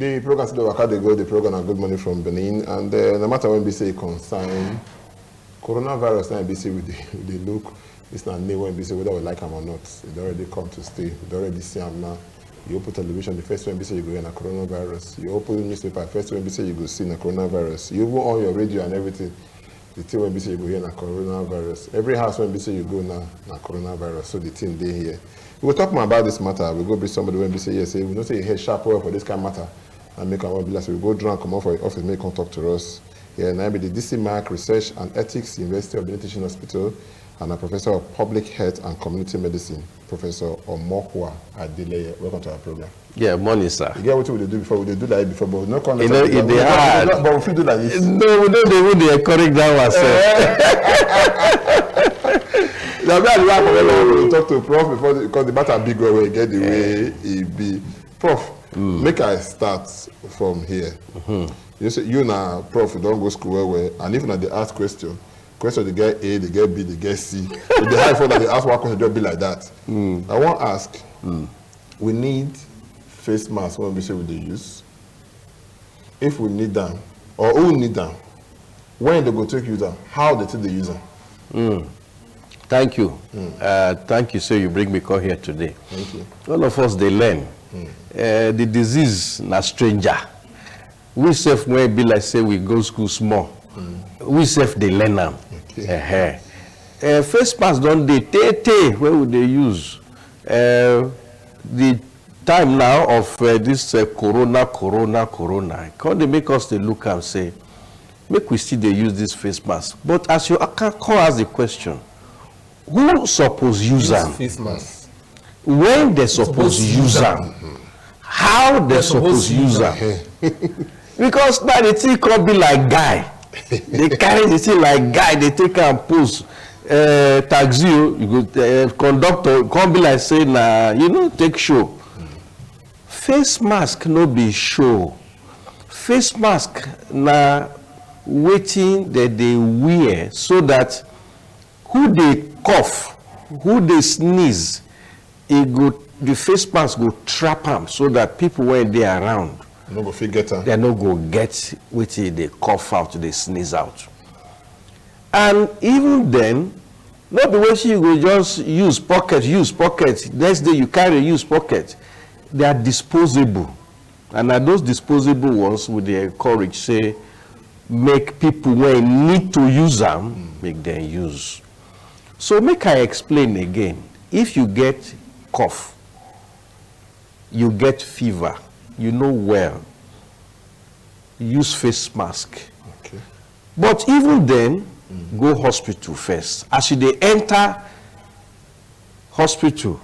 The program still work out, they go, the program and good money from Benin, and no matter when BC concern coronavirus, now BC with the look, it's not new when BC whether we like them or not. It already come to stay. It already see them now. You open television, the first one BC you go in a coronavirus. You open newspaper, first one BC you go see a coronavirus. You go on your radio and everything. The thing when BC you go here na coronavirus. Every house when BC you go na coronavirus. So the thing they here. We will talk more about this matter. We go be somebody when BC here say we don't say you head sharp well for this kind of matter and make our be like so we go drunk come out for the office, make come talk to us. Yeah, now be the DC Mark Research and Ethics University of Benin Teaching Hospital and a professor of public health and community medicine, Professor Omokwa Adeleye. Welcome to our program. Yeah, morning, sir. You get what we do before? We did that before, but we not you know, it they hard. But we feel do like this. No, we don't even they correct that ourselves. We talk to Prof before because the matter big way get the way it be. Prof, make I start from here. You say you now, Prof, you don't go school well, and even they ask question they get A, they get B, they get C. If they high for that, they ask one question, they'll be like that. I want to ask, we need face masks when we say we use. If we need them, or who need them, when they go take use them, how they take the use them. Thank you. Thank you, sir. You bring me call here today. Thank you. All of us, they learn. The disease, not stranger. We self when be like say we go school small. We self they learn them. Okay. Face mask don't they where would they use? The time now of this corona. Can they make us they look and say, make we see they use this face mask. But as you can call us the question, who suppose use them? Face mask. When they suppose use them? How they suppose use them? Because now the thing can't be like guy. They carry the thing like guy, they take and post. Taxi, you go, conductor, can't be like saying, you know, take show. Face mask no be show. Face mask na waiting that they wear so that who they cough, who they sneeze, the face mask go trap them so that people when they are around, no go forget them. They no go get waiting they cough out, they sneeze out. And even then, not the way you go just use pocket. Next day you carry use pocket. They are disposable. And those disposable ones with the encourage say, make people when need to use them, make them use. So make I explain again. If you get cough, you get fever, you know well, use face mask. Okay. But even then, go hospital first. As you enter hospital,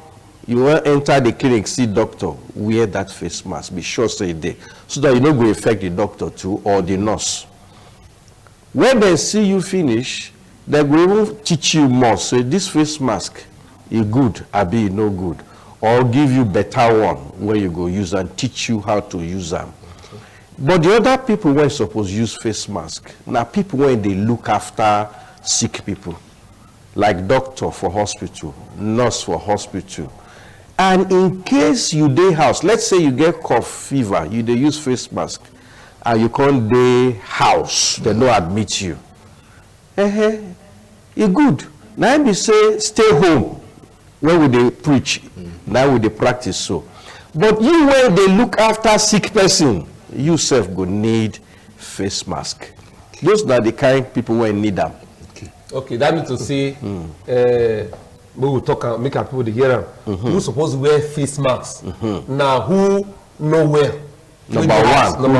you will enter the clinic, see doctor, wear that face mask. Be sure say it there, so that you don't go affect the doctor too or the nurse. When they see you finish, they will even teach you more. Say this face mask is good, abi no good, or give you better one where you go use and teach you how to use them. Okay. But the other people were supposed to use face mask. Now people when they look after sick people, like doctor for hospital, nurse for hospital. And in case you dey house, let's say you get cough, fever, you dey use face mask, and you can't dey house, they no admit you. It's good. Now we say stay home when we dey preach. Now we dey practice so. But you when they look after sick person, you self go need face mask. Those are the kind people when need them. Okay, that means to say, we will talk, make our people hear them. Who supposed to wear face masks? Now, who know where? Number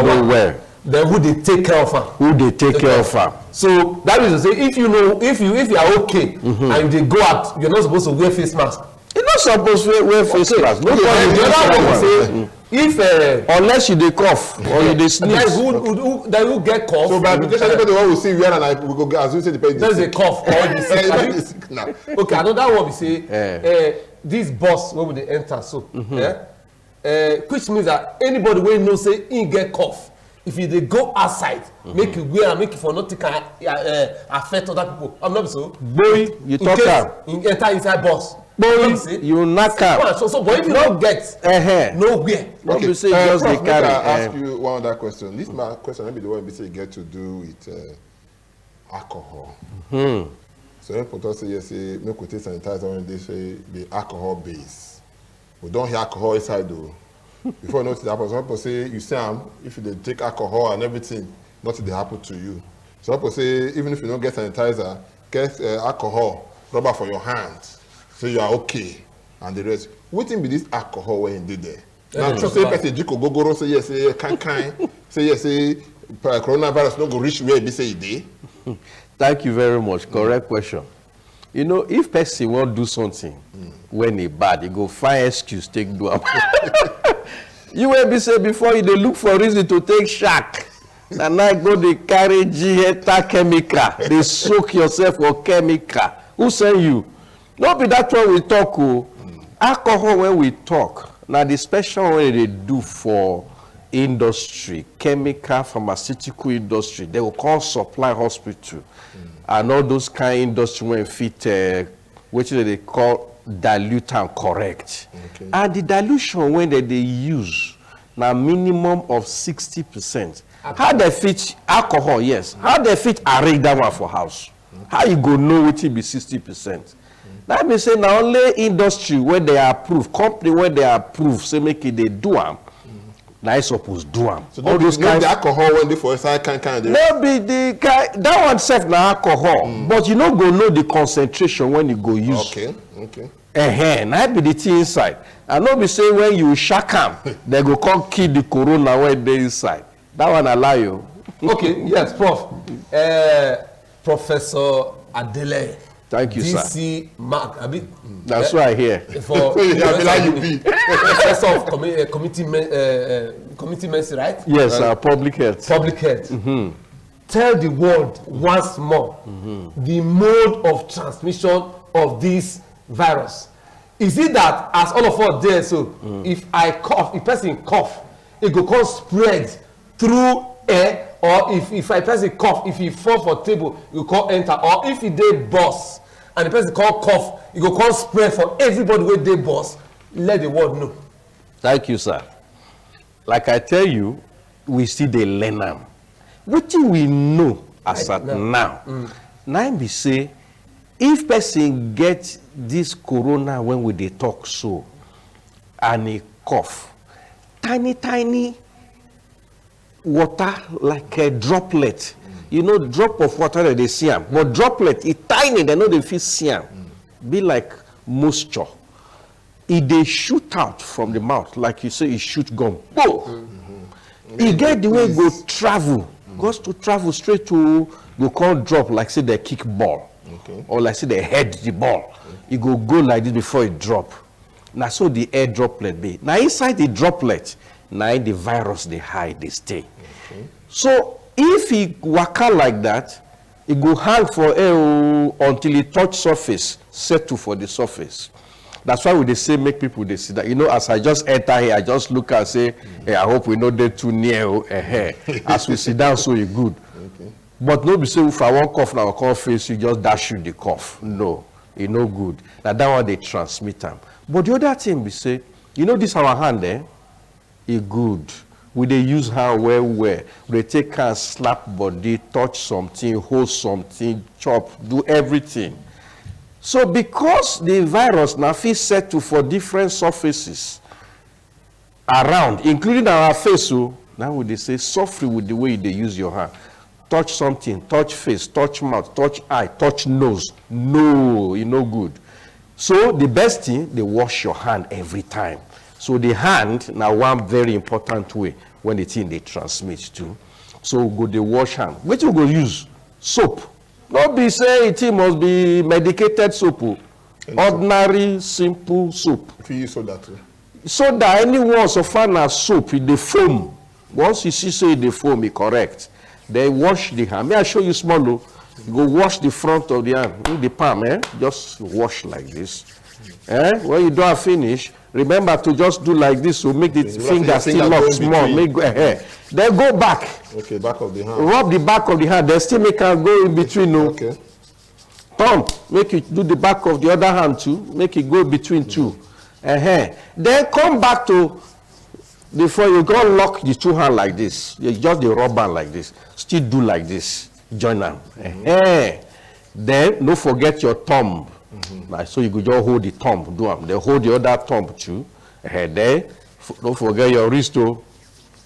one, where? Then who they take care of her? Who they take care of her? So that means to say, if you know, if you are okay, and you go out, you're not supposed to wear face mask. You're not supposed to wear face mask. No problem. The other one say, if unless you dey cough or you dey sneeze, then who get cough? So by application, anybody want to see where and we go as you say the patient. There's a cough or the sick. Now. Okay, another one we say, this bus when they enter so, which means that anybody when know say he get cough, if they go outside, make you wear and make it for not to affect other people. I'm not so. Boy, you talk in enter inside bus. Boy, you knock am. So but if you don't get nowhere. Not be say just Prof, dey carry. I ask you one other question. This my question maybe the one we say get to do with alcohol. So when people say yes, say make we take sanitizer when they say the alcohol base. We don't hear alcohol inside though. Before you notice that, some people say you say if they take alcohol and everything, nothing they happen to you. Some people say even if you don't get sanitizer, get alcohol, rubber for your hands, so you are okay. And the rest. What thing be this alcohol when you did there? Now, just say person drink ogogoro, say yes, say kind, say yes, say coronavirus no go reach where be say it dey. Thank you very much. Correct question. You know, if person won't do something when he bad, he go find excuse take do am. You will be say before you dey look for reason to take shark. And now go dey carry G-hectare chemical. They soak yourself for chemical. Who send you? No be that one we talk. Alcohol when we talk. Now the special way they do for industry, chemical, pharmaceutical industry, they will call supply hospital. And all those kind of industry when fit, which they call dilute and correct. Okay. And the dilution when they use now minimum of 60%. How they fit alcohol, yes. How they fit arrange that one for house? How you go know what it be 60%? That means say now only industry where they approve, company where they approve, say make it they do them. Now I suppose do them. So all those kinds the alcohol when they for inside kind no be the kind that one self na alcohol, but you no go know the concentration when you go use. Okay. Now be the thing inside. And no be say when you shack am, they go come kill the corona when they inside. That one allow you. Okay, yes, Prof. Professor Adele. Thank you, sir. DC Mark. That's why I hear. For Professor of committee medicine, right? Yes, public health. Public health. Tell the world once more the mode of transmission of this virus. Is it that as all of us there, so if I cough, if person cough, it go come spread through air, or if a person cough, if he fall for table, you call enter, or if he dey boss and the person call cough, you go come spread for everybody wey dey boss. Let the world know. Thank you, sir. Like I tell you, we still dey learn am. Wetin we know as at now, now be say if person get this corona when we dey talk so, and he cough, tiny water like a droplet. You know, drop of water that they see am, but droplet is tiny. They know they feel see am. Be like moisture. If they shoot out from the mouth, like you say, it shoot gum. He get the way it go travel, goes to travel straight to go call drop like say they kick ball, or like say they head the ball. It go like this before it drop. Now so the air droplet be. Now inside the droplet, now the virus they hide, they stay. So if he waka like that, it go hang for air until it touch surface, settle for the surface. That's why we they say make people they see that. You know, as I just enter here, I just look and say, hey, I hope we not there too near. As we sit down, so you good. But no be say if I want cough now, I can't face you, just dash you the cough. No, it no good. Now that one they transmit them. But the other thing we say, you know this our hand there, it good. We they use hand well. We take hand, slap body, touch something, hold something, chop, do everything. So because the virus now feels settle for different surfaces around, including our face, so now we they say softly with the way they use your hand. Touch something, touch face, touch mouth, touch eye, touch nose. No, it's no good. So the best thing, they wash your hand every time. So the hand now one very important way when the thing they transmit to. So go they wash hand. Which you go use? Soap. Not be say it must be medicated soap. Ordinary simple soap. If you use soda too. So that anyone so far as soap in the foam. Once you see say the foam is correct, they wash the hand. May I show you small look? You go wash the front of the hand, the palm, just wash like this. When you don't finish, remember to just do like this to make the finger still lock small. Then go back. Okay, back of the hand. Rub the back of the hand. Then still make her go in between. Okay. thumb, make it do the back of the other hand too, make it go between two. Then come back to before you go lock the two hands like this. You just the rubber like this. Still do like this. Join them. Then don't forget your thumb. Like, so you could just hold the thumb, do them. Then hold the other thumb too. Then don't forget your wrist too.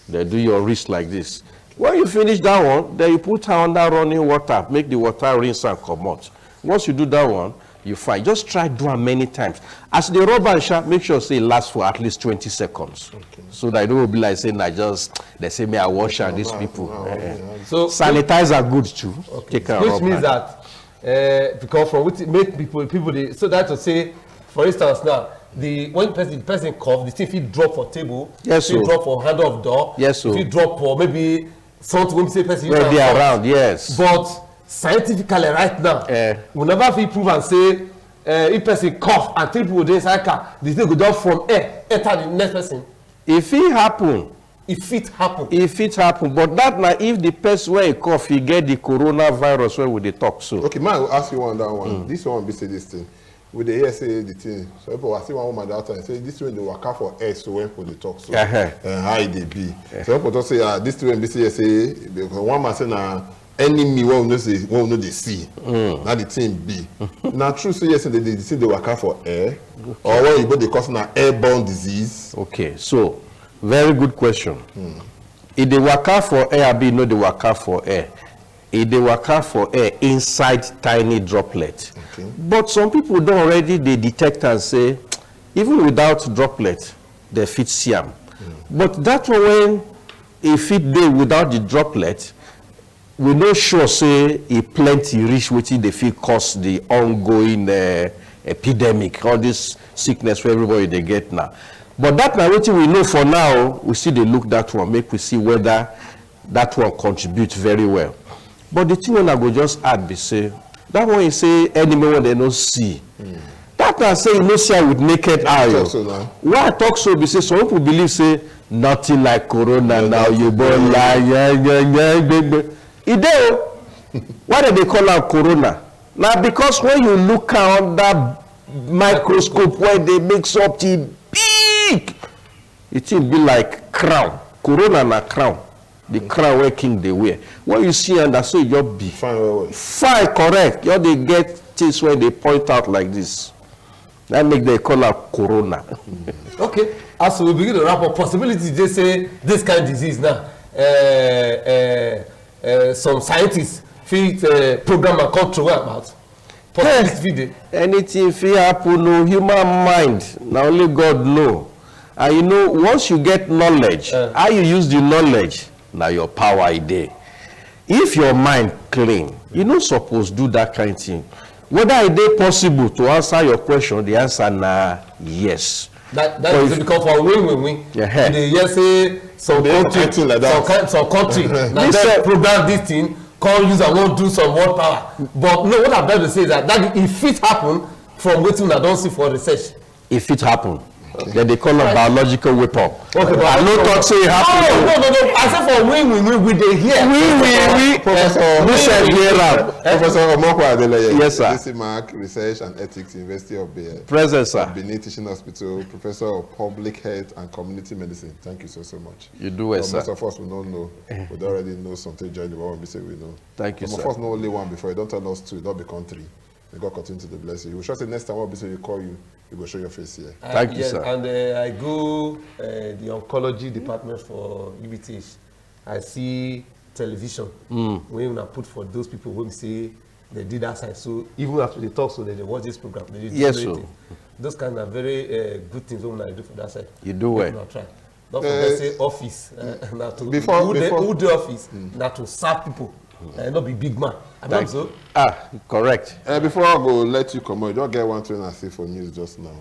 Then do your wrist like this. When you finish that one, then you put her under running water. Make the water rinse and come out. Once you do that one, you find. Just try doing many times. As the rubber and sharp, make sure say it lasts for at least 20 seconds. Okay. So that it don't be like saying they say me I wash out these people. So sanitizer are good too. Okay. Which means that because from which make people they, so that to say, for instance now, when the person cough, the thing if drop for table, yes, if drop for handle of door, yes, if drop for maybe something when say person where they are around, yes. But scientifically right now, we never feel prove and say if person cough and three people dey inside car, the thing go down from air enter the next person. If it happen, but that now if the person where he cough, he get the coronavirus where we dey talk so. Okay, man, I will ask you one that one. This one be say this thing. With the hear say the thing. So people I see one woman that time say this way they waka for air so when for the talk so how it dey be. So people talk say this way be say because one man say na enemy what we know they see. Now the thing be. Now true say yes they see they waka for air or what you they cause na airborne disease. Okay, so very good question. If they waka for air, be no they waka for air. If they waka for air inside tiny droplets. Okay. But some people don't already they detect and say, even without droplet, they fit see them. But that one when a fit day without the droplet, we no sure say a plenty reach waiting they feel cause the ongoing epidemic, all this sickness where everybody they get now. But that now what we know for now, we see they look that one, make we see whether that one contributes very well. But the thing when I go just add be say, that one you say enemy when they don't see. That now say you no see with naked eye. Why I talk so be say some people believe say nothing like corona now you born why do they call out corona? Now because when you look under microscope where they make something big, it will be like crown. Corona na crown. The crown where king they wear. When you see and that's so you be fine, correct. You they get things where they point out like this. That make they call out corona. Okay. As we begin to wrap up, possibility they say this kind of disease now. Some scientists feel program and control about. Anything fit happen, no human mind. Now only God know. And you know, once you get knowledge, how you use the knowledge, now your power is there. If your mind clean, you not supposed to do that kind of thing. Whether it is possible to answer your question, the answer na yes. That is because for win. They yes say some country like that. Some country now they program this thing, can't use and won't do some word power. But no, what I'm trying to say is that if it happen from waiting I don't see for research. If it happen. Then they call it biological weapon. Okay, but I don't talk say it happen. No. I said for we they hear. We. Professor Omoko Adeleye. Yes, sir. DC Mark Research and Ethics, University of Benin. Present, sir. Benin Teaching Hospital, Professor of Public Health and Community Medicine. Thank you so much. You do well, sir. Most of us we don't know. We already know something. Join the one we say we know. Thank you, sir. Some of us know only one before. You don't tell us two. Don't be country. May God continue to bless you. We shall say next time what we say we call you. You go show your face here. Thank you, sir. And I go the oncology department for UBTH. I see television when I put for those people who say they did that side. So even after they talk, so they watch this program. They yes, sir. Those kind of very good things when I do for that side. You do well. Not try. Don't forget say office. Who do office? Not to serve people. Not be big man. So. Correct. Before I go let you come on, don't get one thing I see for news just now.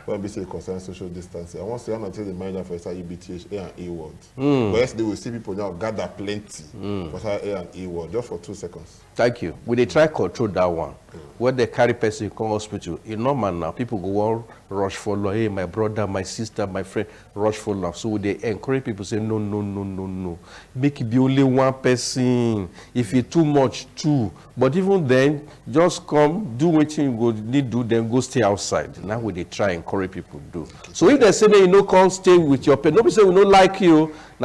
When we say concern social distancing, I want to say I'm not tell the manager for UBTH A and E ward. But yesterday we see people now gather plenty for A and E ward just for 2 seconds. Thank you. We they try control that one. When they carry person come hospital, in normal now people go on rush for law. Hey, my brother, my sister, my friend, rush for law. So they encourage people say no. Make it be only one person. If it's too much, two. do. But even then, just come, do what you go need do, then go stay outside. Now we they try and encourage people to do. So if they say, you know, come stay with your pet, nobody say we don't like you. Now